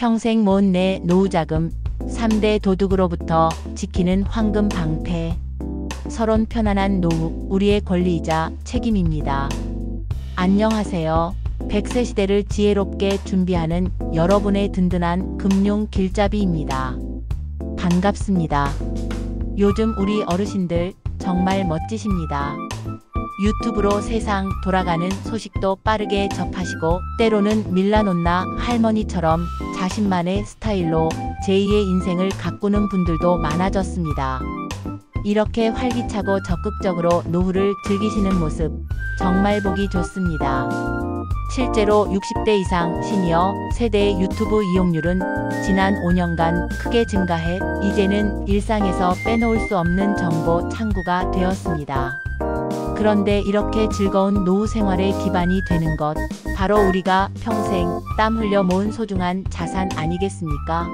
평생 모은 내 노후자금 3대 도둑으로부터 지키는 황금 방패. 서론 편안한 노후, 우리의 권리이자 책임입니다. 안녕하세요. 100세 시대를 지혜롭게 준비하는 여러분의 든든한 금융 길잡이입니다. 반갑습니다. 요즘 우리 어르신들 정말 멋지십니다. 유튜브로 세상 돌아가는 소식도 빠르게 접하시고 때로는 밀라논나 할머니처럼 자신만의 스타일로 제2의 인생을 가꾸는 분들도 많아졌습니다. 이렇게 활기차고 적극적으로 노후를 즐기시는 모습 정말 보기 좋습니다. 실제로 60대 이상 시니어 세대의 유튜브 이용률은 지난 5년간 크게 증가해 이제는 일상에서 빼놓을 수 없는 정보 창구가 되었습니다. 그런데 이렇게 즐거운 노후 생활의 기반이 되는 것, 바로 우리가 평생 땀 흘려 모은 소중한 자산 아니겠습니까?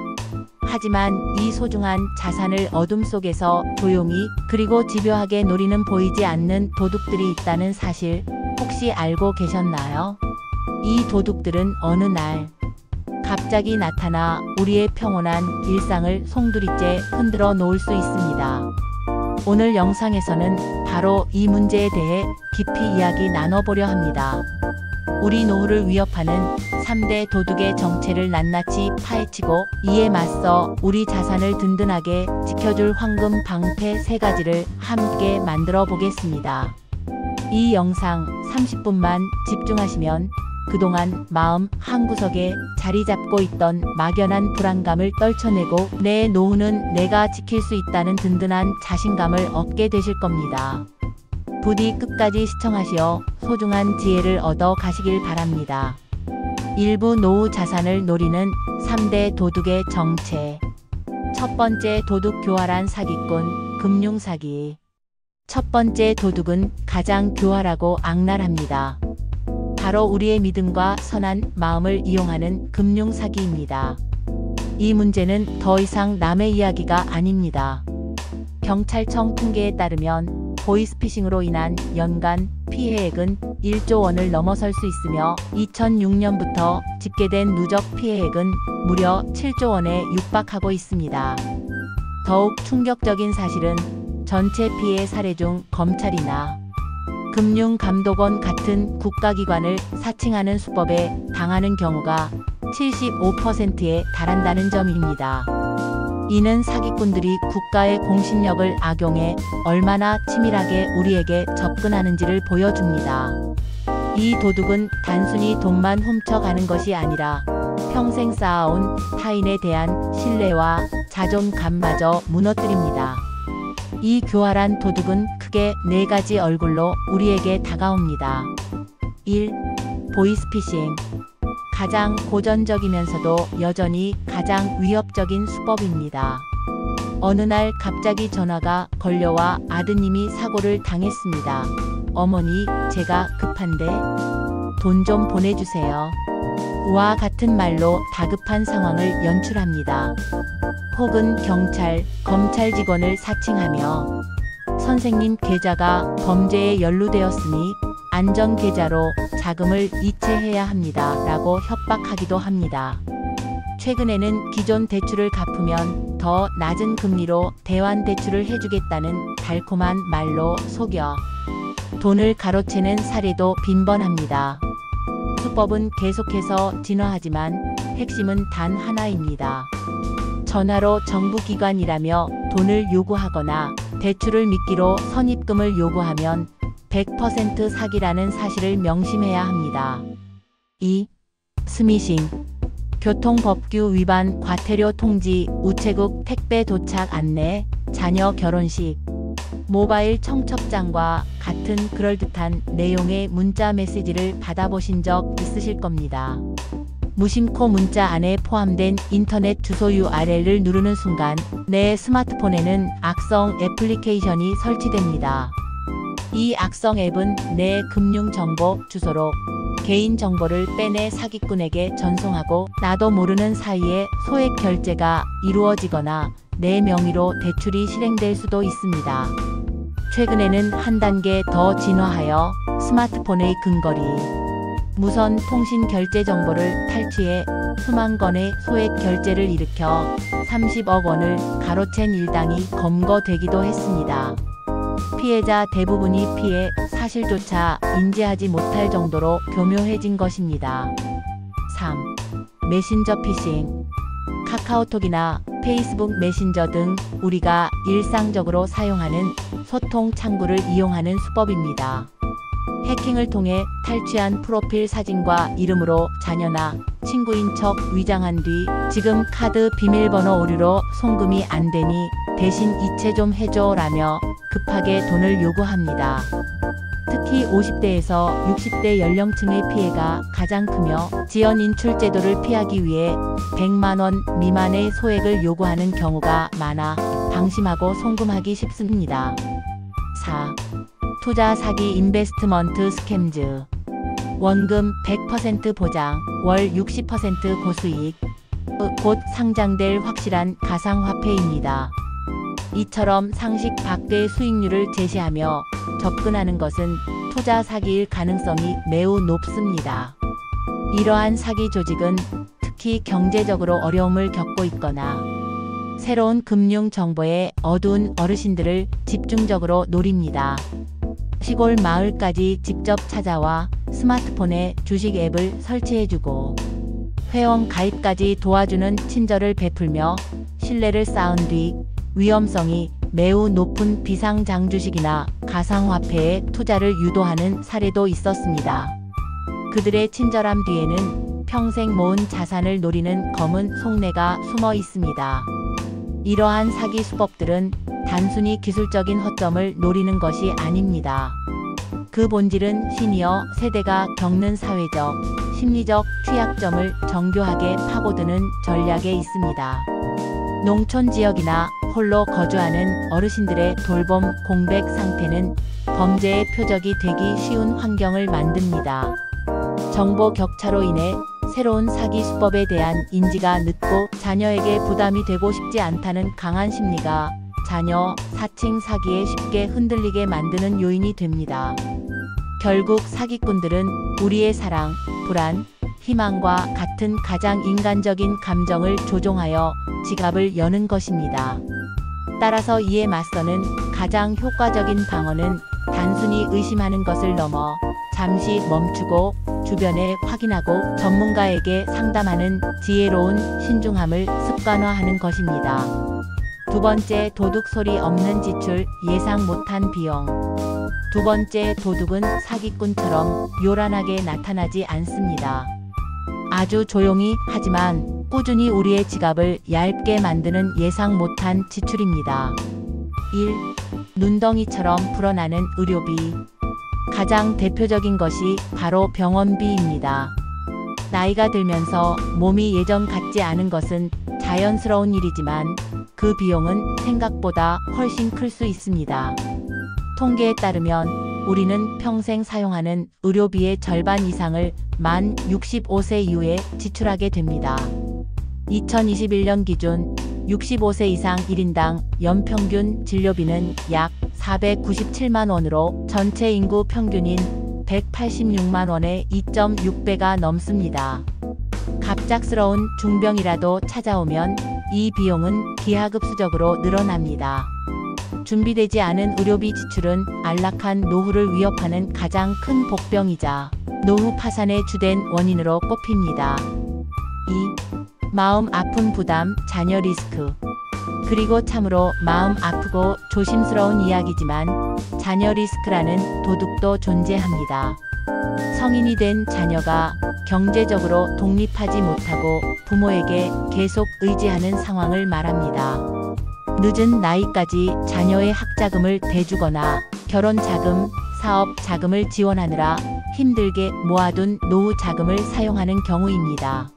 하지만 이 소중한 자산을 어둠 속에서 조용히 그리고 집요하게 노리는 보이지 않는 도둑들이 있다는 사실 혹시 알고 계셨나요? 이 도둑들은 어느 날 갑자기 나타나 우리의 평온한 일상을 송두리째 흔들어 놓을 수 있습니다. 오늘 영상에서는 바로 이 문제에 대해 깊이 이야기 나눠보려 합니다. 우리 노후를 위협하는 3대 도둑의 정체를 낱낱이 파헤치고 이에 맞서 우리 자산을 든든하게 지켜줄 황금 방패 3가지를 함께 만들어 보겠습니다. 이 영상 30분만 집중하시면 그동안 마음 한구석에 자리 잡고 있던 막연한 불안감을 떨쳐내고 내 노후는 내가 지킬 수 있다는 든든한 자신감을 얻게 되실 겁니다. 부디 끝까지 시청하시어 소중한 지혜를 얻어 가시길 바랍니다. 일부 노후 자산을 노리는 3대 도둑의 정체. 첫 번째 도둑, 교활한 사기꾼, 금융사기. 첫 번째 도둑은 가장 교활하고 악랄합니다. 바로 우리의 믿음과 선한 마음을 이용하는 금융사기입니다. 이 문제는 더 이상 남의 이야기가 아닙니다. 경찰청 통계에 따르면 보이스피싱으로 인한 연간 피해액은 1조 원을 넘어설 수 있으며 2006년부터 집계된 누적 피해액은 무려 7조 원에 육박하고 있습니다. 더욱 충격적인 사실은 전체 피해 사례 중 검찰이나 금융감독원 같은 국가기관을 사칭하는 수법에 당하는 경우가 75%에 달한다는 점입니다. 이는 사기꾼들이 국가의 공신력을 악용해 얼마나 치밀하게 우리에게 접근하는지를 보여줍니다. 이 도둑은 단순히 돈만 훔쳐가는 것이 아니라 평생 쌓아온 타인에 대한 신뢰와 자존감마저 무너뜨립니다. 이 교활한 도둑은 크게 4가지 얼굴로 우리에게 다가옵니다. 1. 보이스피싱. 가장 고전적이면서도 여전히 가장 위협적인 수법입니다. 어느 날 갑자기 전화가 걸려와 아드님이 사고를 당했습니다. 어머니, 제가 급한데 돈 좀 보내주세요. 와 같은 말로 다급한 상황을 연출합니다. 혹은 경찰, 검찰 직원을 사칭하며 선생님, 계좌가 범죄에 연루되었으니 안전계좌로 자금을 이체해야 합니다. 라고 협박하기도 합니다. 최근에는 기존 대출을 갚으면 더 낮은 금리로 대환대출을 해주겠다는 달콤한 말로 속여 돈을 가로채는 사례도 빈번합니다. 수법은 계속해서 진화하지만 핵심은 단 하나입니다. 전화로 정부기관이라며 돈을 요구하거나 대출을 미끼로 선입금을 요구하면 100% 사기라는 사실을 명심해야 합니다. 2. 스미싱. 교통법규 위반, 과태료 통지, 우체국 택배 도착 안내, 자녀 결혼식, 모바일 청첩장과 같은 그럴듯한 내용의 문자 메시지를 받아보신 적 있으실 겁니다. 무심코 문자 안에 포함된 인터넷 주소 URL을 누르는 순간 내 스마트폰에는 악성 애플리케이션이 설치됩니다. 이 악성 앱은 내 금융정보, 주소로 개인정보를 빼내 사기꾼에게 전송하고 나도 모르는 사이에 소액 결제가 이루어지거나 내 명의로 대출이 실행될 수도 있습니다. 최근에는 한 단계 더 진화하여 스마트폰의 근거리, 무선 통신 결제 정보를 탈취해 수만 건의 소액 결제를 일으켜 30억 원을 가로챈 일당이 검거되기도 했습니다. 피해자 대부분이 피해 사실조차 인지하지 못할 정도로 교묘해진 것입니다. 3. 메신저 피싱. 카카오톡이나 페이스북 메신저 등 우리가 일상적으로 사용하는 소통 창구를 이용하는 수법입니다. 해킹을 통해 탈취한 프로필 사진과 이름으로 자녀나 친구인 척 위장한 뒤 지금 카드 비밀번호 오류로 송금이 안 되니 대신 이체 좀 해줘 라며 급하게 돈을 요구합니다. 특히 50대에서 60대 연령층의 피해가 가장 크며 지연 인출 제도를 피하기 위해 100만 원 미만의 소액을 요구하는 경우가 많아 방심하고 송금하기 쉽습니다. 4. 투자 사기 인베스트먼트 스캠즈. 원금 100% 보장, 월 60% 고수익. 곧 상장될 확실한 가상화폐입니다. 이처럼 상식 밖의 수익률을 제시하며 접근하는 것은 투자 사기일 가능성이 매우 높습니다. 이러한 사기 조직은 특히 경제적으로 어려움을 겪고 있거나 새로운 금융 정보에 어두운 어르신들을 집중적으로 노립니다. 시골 마을까지 직접 찾아와 스마트폰에 주식 앱을 설치해주고 회원 가입까지 도와주는 친절을 베풀며 신뢰를 쌓은 뒤 위험성이 매우 높은 비상장주식이나 가상화폐에 투자를 유도하는 사례도 있었습니다. 그들의 친절함 뒤에는 평생 모은 자산을 노리는 검은 속내가 숨어 있습니다. 이러한 사기 수법들은 단순히 기술적인 허점을 노리는 것이 아닙니다. 그 본질은 시니어 세대가 겪는 사회적, 심리적 취약점을 정교하게 파고드는 전략에 있습니다. 농촌 지역이나 홀로 거주하는 어르신들의 돌봄 공백 상태는 범죄의 표적이 되기 쉬운 환경을 만듭니다. 정보 격차로 인해 새로운 사기 수법에 대한 인지가 늦고 자녀에게 부담이 되고 싶지 않다는 강한 심리가 자녀 사칭 사기에 쉽게 흔들리게 만드는 요인이 됩니다. 결국 사기꾼들은 우리의 사랑, 불안, 희망과 같은 가장 인간적인 감정을 조종하여 지갑을 여는 것입니다. 따라서 이에 맞서는 가장 효과적인 방어는 단순히 의심하는 것을 넘어 잠시 멈추고 주변에 확인하고 전문가에게 상담하는 지혜로운 신중함을 습관화하는 것입니다. 두 번째, 도둑 소리 없는 지출, 예상 못한 비용. 두 번째, 도둑은 사기꾼처럼 요란하게 나타나지 않습니다. 아주 조용히 하지만 꾸준히 우리의 지갑을 얇게 만드는 예상 못한 지출입니다. 1. 눈덩이처럼 불어나는 의료비. 가장 대표적인 것이 바로 병원비입니다. 나이가 들면서 몸이 예전 같지 않은 것은 자연스러운 일이지만 그 비용은 생각보다 훨씬 클 수 있습니다. 통계에 따르면 우리는 평생 사용하는 의료비의 절반 이상을 만 65세 이후에 지출하게 됩니다. 2021년 기준 65세 이상 1인당 연평균 진료비는 약 497만 원으로 전체 인구 평균인 186만 원의 2.6배가 넘습니다. 갑작스러운 중병이라도 찾아오면 이 비용은 기하급수적으로 늘어납니다. 준비되지 않은 의료비 지출은 안락한 노후를 위협하는 가장 큰 복병이자 노후 파산의 주된 원인으로 꼽힙니다. 2. 마음 아픈 부담, 자녀 리스크. 그리고 참으로 마음 아프고 조심스러운 이야기지만 자녀 리스크라는 도둑도 존재합니다. 성인이 된 자녀가 경제적으로 독립하지 못하고 부모에게 계속 의지하는 상황을 말합니다. 늦은 나이까지 자녀의 학자금을 대주거나 결혼 자금, 사업 자금을 지원하느라 힘들게 모아둔 노후 자금을 사용하는 경우입니다.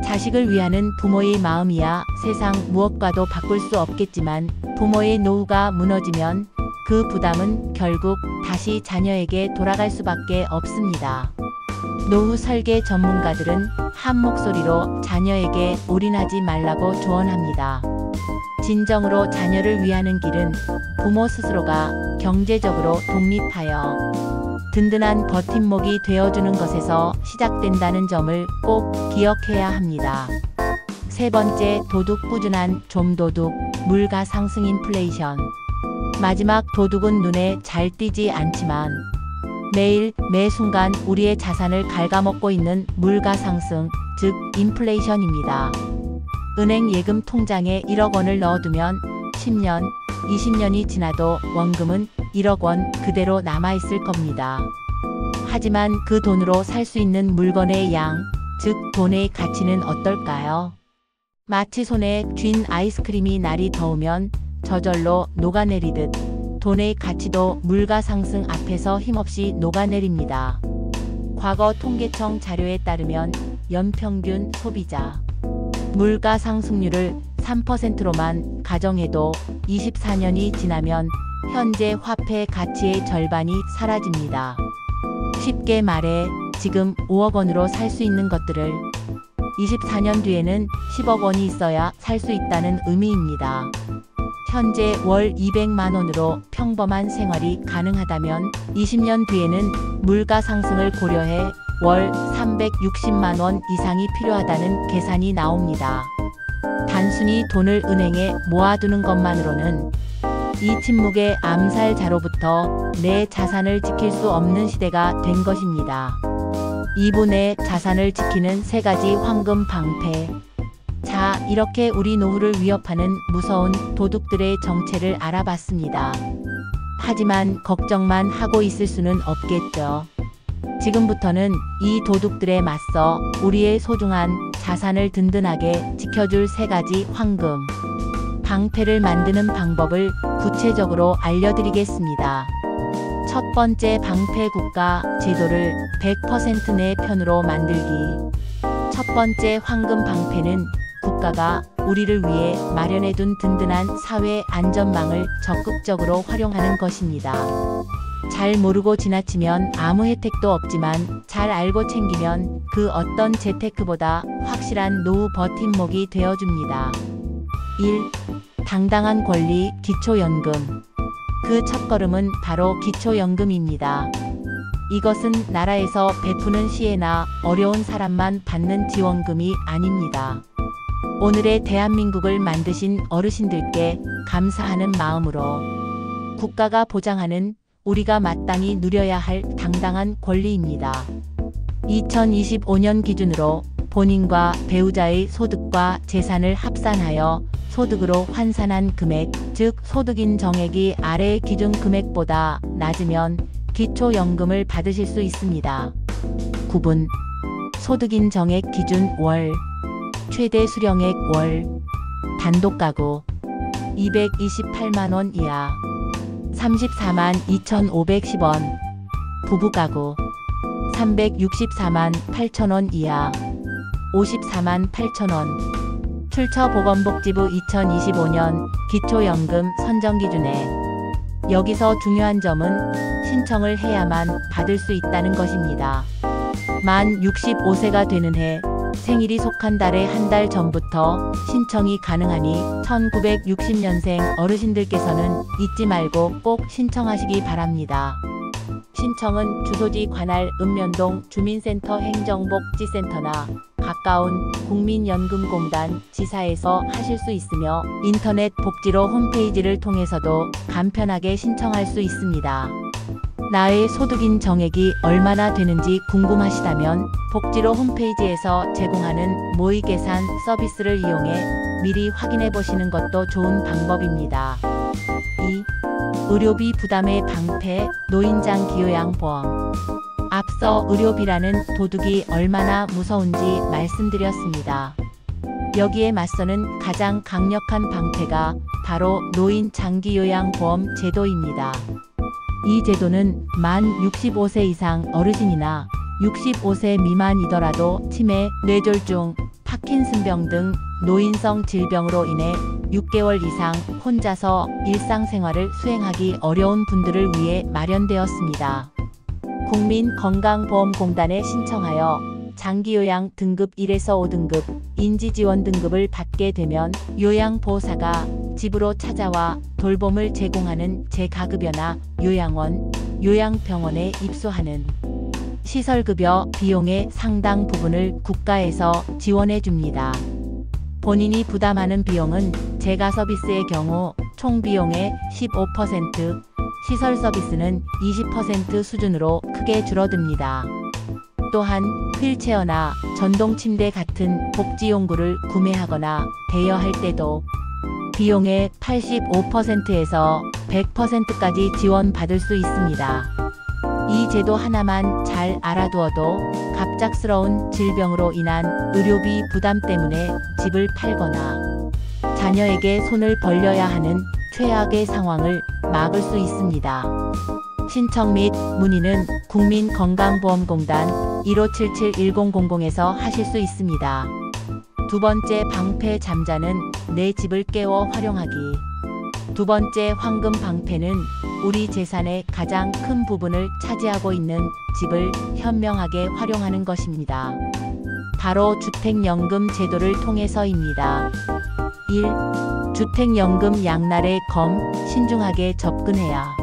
자식을 위하는 부모의 마음이야 세상 무엇과도 바꿀 수 없겠지만 부모의 노후가 무너지면 그 부담은 결국 다시 자녀에게 돌아갈 수밖에 없습니다. 노후 설계 전문가들은 한 목소리로 자녀에게 올인하지 말라고 조언합니다. 진정으로 자녀를 위하는 길은 부모 스스로가 경제적으로 독립하여 든든한 버팀목이 되어주는 것에서 시작된다는 점을 꼭 기억해야 합니다. 세 번째, 도둑 꾸준한 좀도둑, 물가 상승 인플레이션. 마지막 도둑은 눈에 잘 띄지 않지만 매일 매 순간 우리의 자산을 갉아먹고 있는 물가 상승, 즉 인플레이션입니다. 은행 예금 통장에 1억 원을 넣어두면 10년, 20년이 지나도 원금은 1억 원 그대로 남아있을 겁니다. 하지만 그 돈으로 살 수 있는 물건의 양, 즉 돈의 가치는 어떨까요? 마치 손에 쥔 아이스크림이 날이 더우면 저절로 녹아내리듯 돈의 가치도 물가 상승 앞에서 힘없이 녹아내립니다. 과거 통계청 자료에 따르면 연평균 소비자 물가 상승률을 3%로만 가정해도 24년이 지나면 현재 화폐 가치의 절반이 사라집니다. 쉽게 말해 지금 5억 원으로 살 수 있는 것들을 24년 뒤에는 10억 원이 있어야 살 수 있다는 의미입니다. 현재 월 200만 원으로 평범한 생활이 가능하다면 20년 뒤에는 물가 상승을 고려해 월 360만 원 이상이 필요하다는 계산이 나옵니다. 단순히 돈을 은행에 모아두는 것만으로는 이 침묵의 암살자로부터 내 자산을 지킬 수 없는 시대가 된 것입니다. 2분의 자산을 지키는 3가지 황금 방패. 자, 이렇게 우리 노후를 위협하는 무서운 도둑들의 정체를 알아봤습니다. 하지만 걱정만 하고 있을 수는 없겠죠. 지금부터는 이 도둑들에 맞서 우리의 소중한 자산을 든든하게 지켜줄 3가지 황금 방패를 만드는 방법을 구체적으로 알려드리겠습니다. 첫 번째 방패, 국가 제도를 100% 내 편으로 만들기. 첫 번째 황금 방패는 국가가 우리를 위해 마련해둔 든든한 사회 안전망을 적극적으로 활용하는 것입니다. 잘 모르고 지나치면 아무 혜택도 없지만 잘 알고 챙기면 그 어떤 재테크보다 확실한 노후 버팀목이 되어줍니다. 1. 당당한 권리, 기초연금. 그 첫걸음은 바로 기초연금입니다. 이것은 나라에서 베푸는 시혜나 어려운 사람만 받는 지원금이 아닙니다. 오늘의 대한민국을 만드신 어르신들께 감사하는 마음으로 국가가 보장하는 우리가 마땅히 누려야 할 당당한 권리입니다. 2025년 기준으로 본인과 배우자의 소득과 재산을 합산하여 소득으로 환산한 금액, 즉 소득인 정액이 아래의 기준 금액보다 낮으면 기초연금을 받으실 수 있습니다. 9분 소득인 정액 기준 월, 최대 수령액 월, 단독가구 228만원 이하 34만 2,510원, 부부가구 364만 8천원 이하 54만 8천원. 출처보건복지부 2025년 기초연금 선정 기준에 여기서 중요한 점은 신청을 해야만 받을 수 있다는 것입니다. 만 65세가 되는 해, 생일이 속한 달의 한 달 전부터 신청이 가능하니 1960년생 어르신들께서는 잊지 말고 꼭 신청하시기 바랍니다. 신청은 주소지 관할 읍면동 주민센터 행정복지센터나 가까운 국민연금공단 지사에서 하실 수 있으며 인터넷 복지로 홈페이지를 통해서도 간편하게 신청할 수 있습니다. 나의 소득인 정액이 얼마나 되는지 궁금하시다면 복지로 홈페이지에서 제공하는 모의계산 서비스를 이용해 미리 확인해 보시는 것도 좋은 방법입니다. 2. 의료비 부담의 방패, 노인장기요양보험. 앞서 의료비라는 도둑이 얼마나 무서운지 말씀드렸습니다. 여기에 맞서는 가장 강력한 방패가 바로 노인장기요양보험 제도입니다. 이 제도는 만 65세 이상 어르신이나 65세 미만이더라도 치매, 뇌졸중, 파킨슨병 등 노인성 질병으로 인해 6개월 이상 혼자서 일상생활을 수행하기 어려운 분들을 위해 마련되었습니다. 국민건강보험공단에 신청하여 장기요양 등급 1에서 5등급 인지지원 등급을 받게 되면 요양보호사가 집으로 찾아와 돌봄을 제공하는 재가급여나 요양원, 요양병원에 입소하는 시설급여 비용의 상당 부분을 국가에서 지원해 줍니다. 본인이 부담하는 비용은 재가 서비스의 경우 총 비용의 15%, 시설 서비스는 20% 수준으로 크게 줄어듭니다. 또한 휠체어나 전동 침대 같은 복지용구를 구매하거나 대여할 때도 비용의 85%에서 100%까지 지원받을 수 있습니다. 이 제도 하나만 잘 알아두어도 갑작스러운 질병으로 인한 의료비 부담 때문에 집을 팔거나 자녀에게 손을 벌려야 하는 최악의 상황을 막을 수 있습니다. 신청 및 문의는 국민건강보험공단 1577-1000에서 하실 수 있습니다. 두 번째 방패 잠자는 내 집을 깨워 활용하기. 두 번째 황금 방패는 우리 재산의 가장 큰 부분을 차지하고 있는 집을 현명하게 활용하는 것입니다. 바로 주택연금 제도를 통해서입니다. 1. 주택연금 양날의 검, 신중하게 접근해야.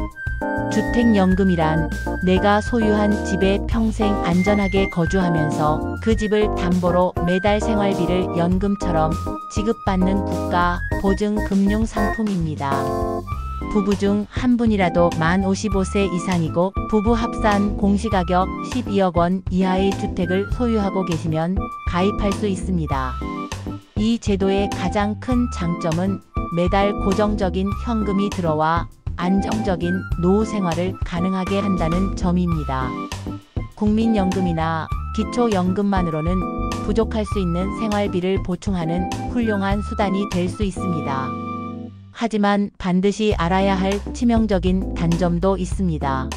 주택연금이란 내가 소유한 집에 평생 안전하게 거주하면서 그 집을 담보로 매달 생활비를 연금처럼 지급받는 국가 보증 금융 상품입니다. 부부 중 한 분이라도 만 55세 이상이고 부부 합산 공시가격 12억 원 이하의 주택을 소유하고 계시면 가입할 수 있습니다. 이 제도의 가장 큰 장점은 매달 고정적인 현금이 들어와 안정적인 노후 생활을 가능하게 한다는 점입니다. 국민연금이나 기초연금만으로는 부족할 수 있는 생활비를 보충하는 훌륭한 수단이 될 수 있습니다. 하지만 반드시 알아야 할 치명적인 단점도 있습니다.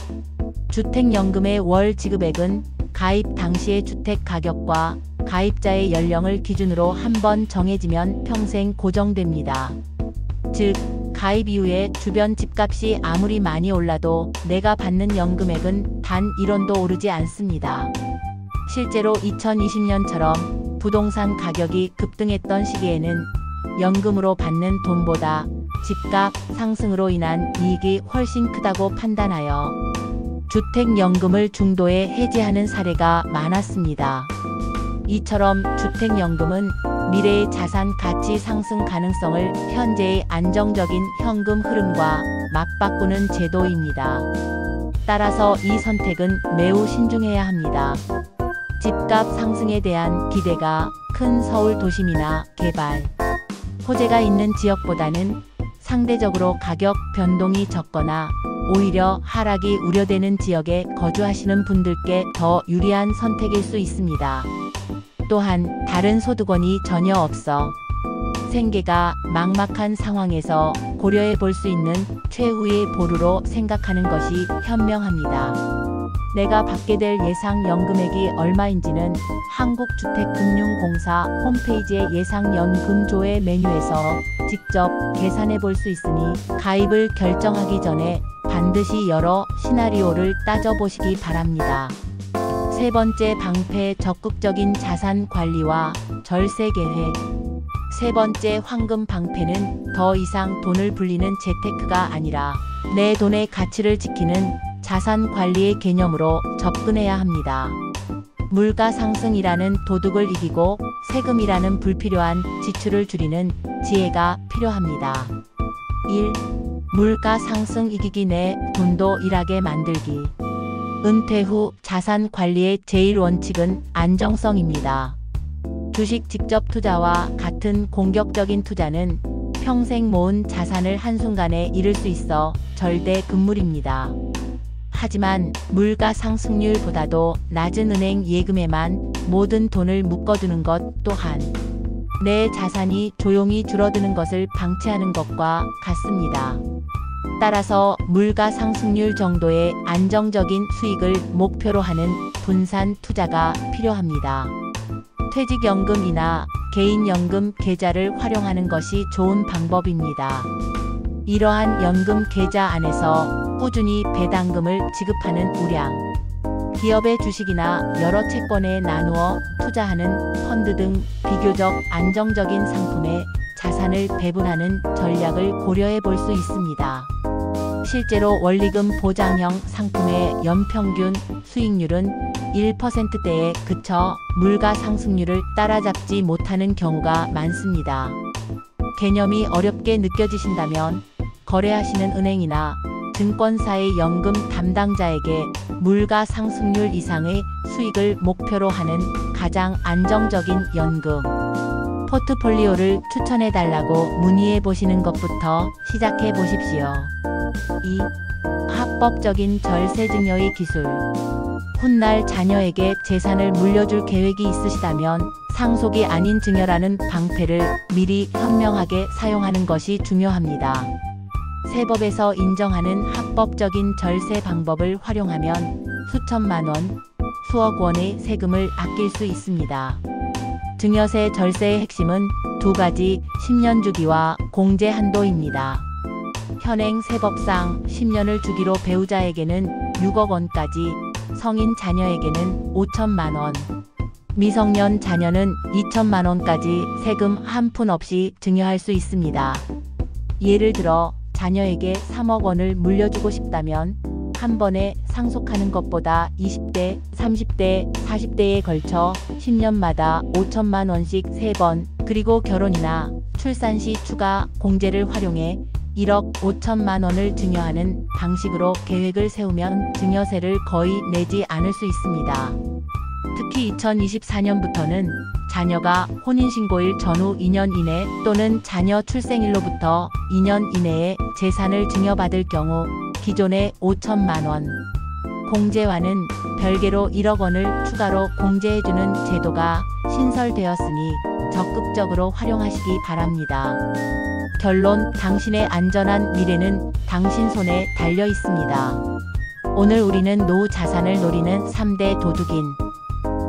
주택연금의 월 지급액은 가입 당시의 주택 가격과 가입자의 연령을 기준으로 한 번 정해지면 평생 고정됩니다. 즉, 가입 이후에 주변 집값이 아무리 많이 올라도 내가 받는 연금액은 단 1원도 오르지 않습니다. 실제로 2020년처럼 부동산 가격이 급등했던 시기에는 연금으로 받는 돈보다 집값 상승으로 인한 이익이 훨씬 크다고 판단하여 주택연금을 중도에 해지하는 사례가 많았습니다. 이처럼 주택연금은 미래의 자산 가치 상승 가능성을 현재의 안정적인 현금 흐름과 맞바꾸는 제도입니다. 따라서 이 선택은 매우 신중해야 합니다. 집값 상승에 대한 기대가 큰 서울 도심이나 개발, 호재가 있는 지역보다는 상대적으로 가격 변동이 적거나 오히려 하락이 우려되는 지역에 거주하시는 분들께 더 유리한 선택일 수 있습니다. 또한 다른 소득원이 전혀 없어 생계가 막막한 상황에서 고려해 볼 수 있는 최후의 보루로 생각하는 것이 현명합니다. 내가 받게 될 예상 연금액이 얼마인지는 한국주택금융공사 홈페이지의 예상 연금 조회 메뉴에서 직접 계산해 볼 수 있으니 가입을 결정하기 전에 반드시 여러 시나리오를 따져보시기 바랍니다. 세 번째 방패 적극적인 자산 관리와 절세 계획. 세 번째 황금 방패는 더 이상 돈을 불리는 재테크가 아니라 내 돈의 가치를 지키는 자산 관리의 개념으로 접근해야 합니다. 물가 상승이라는 도둑을 이기고 세금이라는 불필요한 지출을 줄이는 지혜가 필요합니다. 1. 물가 상승 이기기 내 돈도 일하게 만들기. 은퇴 후 자산 관리의 제일 원칙은 안정성입니다. 주식 직접 투자와 같은 공격적인 투자는 평생 모은 자산을 한순간에 잃을 수 있어 절대 금물입니다. 하지만 물가 상승률보다도 낮은 은행 예금에만 모든 돈을 묶어두는 것 또한 내 자산이 조용히 줄어드는 것을 방치하는 것과 같습니다. 따라서 물가 상승률 정도의 안정적인 수익을 목표로 하는 분산 투자가 필요합니다. 퇴직연금이나 개인연금 계좌를 활용하는 것이 좋은 방법입니다. 이러한 연금 계좌 안에서 꾸준히 배당금을 지급하는 우량, 기업의 주식이나 여러 채권에 나누어 투자하는 펀드 등 비교적 안정적인 상품에 자산을 배분하는 전략을 고려해 볼 수 있습니다. 실제로 원리금 보장형 상품의 연평균 수익률은 1%대에 그쳐 물가 상승률을 따라잡지 못하는 경우가 많습니다. 개념이 어렵게 느껴지신다면 거래하시는 은행이나 증권사의 연금 담당자에게 물가 상승률 이상의 수익을 목표로 하는 가장 안정적인 연금 포트폴리오를 추천해달라고 문의해 보시는 것부터 시작해 보십시오. 2. 합법적인 절세 증여의 기술. 훗날 자녀에게 재산을 물려줄 계획이 있으시다면 상속이 아닌 증여라는 방패를 미리 현명하게 사용하는 것이 중요합니다. 세법에서 인정하는 합법적인 절세 방법을 활용하면 수천만 원, 수억 원의 세금을 아낄 수 있습니다. 증여세 절세의 핵심은 두 가지 10년 주기와 공제 한도입니다. 현행 세법상 10년을 주기로 배우자에게는 6억 원까지, 성인 자녀에게는 5천만 원, 미성년 자녀는 2천만 원까지 세금 한 푼 없이 증여할 수 있습니다. 예를 들어 자녀에게 3억 원을 물려주고 싶다면 한 번에 상속하는 것보다 20대, 30대, 40대에 걸쳐 10년마다 5천만 원씩 3번, 그리고 결혼이나 출산 시 추가 공제를 활용해 1억 5천만 원을 증여하는 방식으로 계획을 세우면 증여세를 거의 내지 않을 수 있습니다. 특히 2024년부터는 자녀가 혼인신고일 전후 2년 이내 또는 자녀 출생일로부터 2년 이내에 재산을 증여받을 경우 기존의 5천만 원 공제와는 별개로 1억 원을 추가로 공제해주는 제도가 신설되었으니 적극적으로 활용하시기 바랍니다. 결론, 당신의 안전한 미래는 당신 손에 달려 있습니다. 오늘 우리는 노후 자산을 노리는 3대 도둑인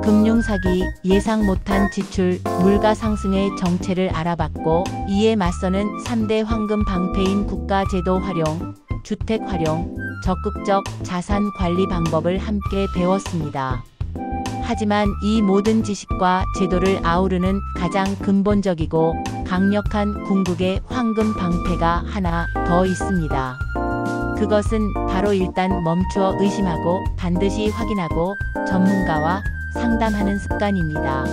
금융사기, 예상 못한 지출, 물가 상승의 정체를 알아봤고 이에 맞서는 3대 황금 방패인 국가제도 활용, 주택 활용, 적극적 자산 관리 방법을 함께 배웠습니다. 하지만 이 모든 지식과 제도를 아우르는 가장 근본적이고 강력한 궁극의 황금 방패가 하나 더 있습니다. 그것은 바로 일단 멈추어 의심하고 반드시 확인하고 전문가와 상담하는 습관입니다.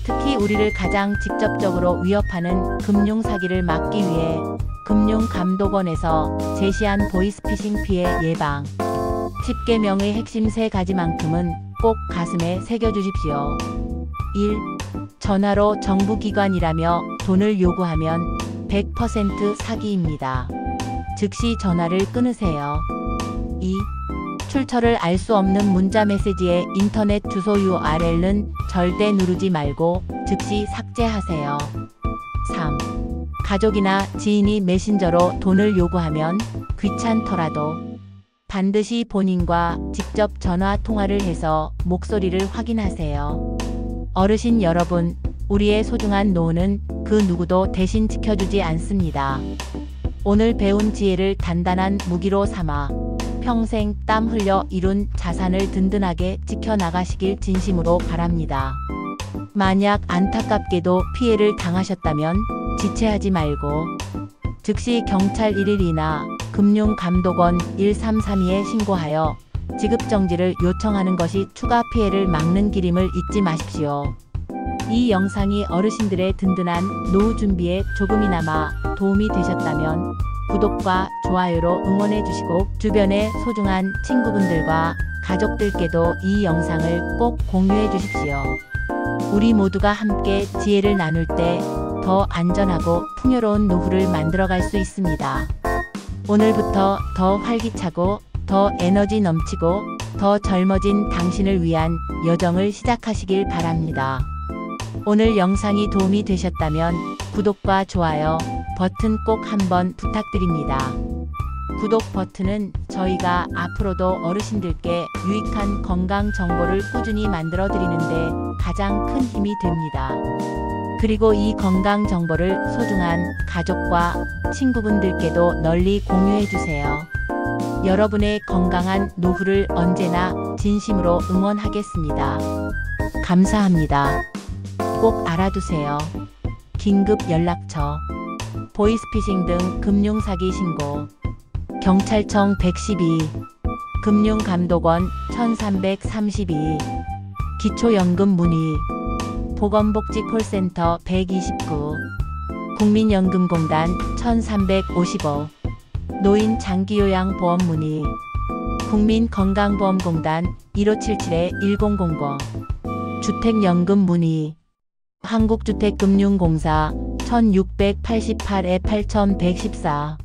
특히 우리를 가장 직접적으로 위협하는 금융사기를 막기 위해 금융감독원에서 제시한 보이스피싱 피해 예방 10계명의 핵심 3가지만큼은 꼭 가슴에 새겨주십시오. 1. 전화로 정부기관이라며 돈을 요구하면 100% 사기입니다. 즉시 전화를 끊으세요. 2. 출처를 알 수 없는 문자 메시지에 인터넷 주소 URL은 절대 누르지 말고 즉시 삭제하세요. 3. 가족이나 지인이 메신저로 돈을 요구하면 귀찮더라도 반드시 본인과 직접 전화 통화를 해서 목소리를 확인하세요. 어르신 여러분, 우리의 소중한 노후는 그 누구도 대신 지켜주지 않습니다. 오늘 배운 지혜를 단단한 무기로 삼아 평생 땀 흘려 이룬 자산을 든든하게 지켜나가시길 진심으로 바랍니다. 만약 안타깝게도 피해를 당하셨다면 지체하지 말고 즉시 경찰 112나 금융감독원 1332에 신고하여 지급정지를 요청하는 것이 추가 피해를 막는 길임을 잊지 마십시오. 이 영상이 어르신들의 든든한 노후 준비에 조금이나마 도움이 되셨다면 구독과 좋아요로 응원해 주시고 주변의 소중한 친구분들과 가족들께도 이 영상을 꼭 공유해 주십시오. 우리 모두가 함께 지혜를 나눌 때 더 안전하고 풍요로운 노후를 만들어갈 수 있습니다. 오늘부터 더 활기차고 더 에너지 넘치고 더 젊어진 당신을 위한 여정을 시작하시길 바랍니다. 오늘 영상이 도움이 되셨다면 구독과 좋아요 버튼 꼭 한번 부탁드립니다. 구독 버튼은 저희가 앞으로도 어르신들께 유익한 건강 정보를 꾸준히 만들어 드리는데 가장 큰 힘이 됩니다. 그리고 이 건강 정보를 소중한 가족과 친구분들께도 널리 공유해 주세요. 여러분의 건강한 노후를 언제나 진심으로 응원하겠습니다. 감사합니다. 꼭 알아두세요. 긴급 연락처, 보이스피싱 등 금융사기 신고, 경찰청 112, 금융감독원 1332, 기초연금 문의, 보건복지콜센터 129, 국민연금공단 1355, 노인장기요양보험 문의, 국민건강보험공단 1577-1000, 주택연금 문의, 한국주택금융공사 1688-8114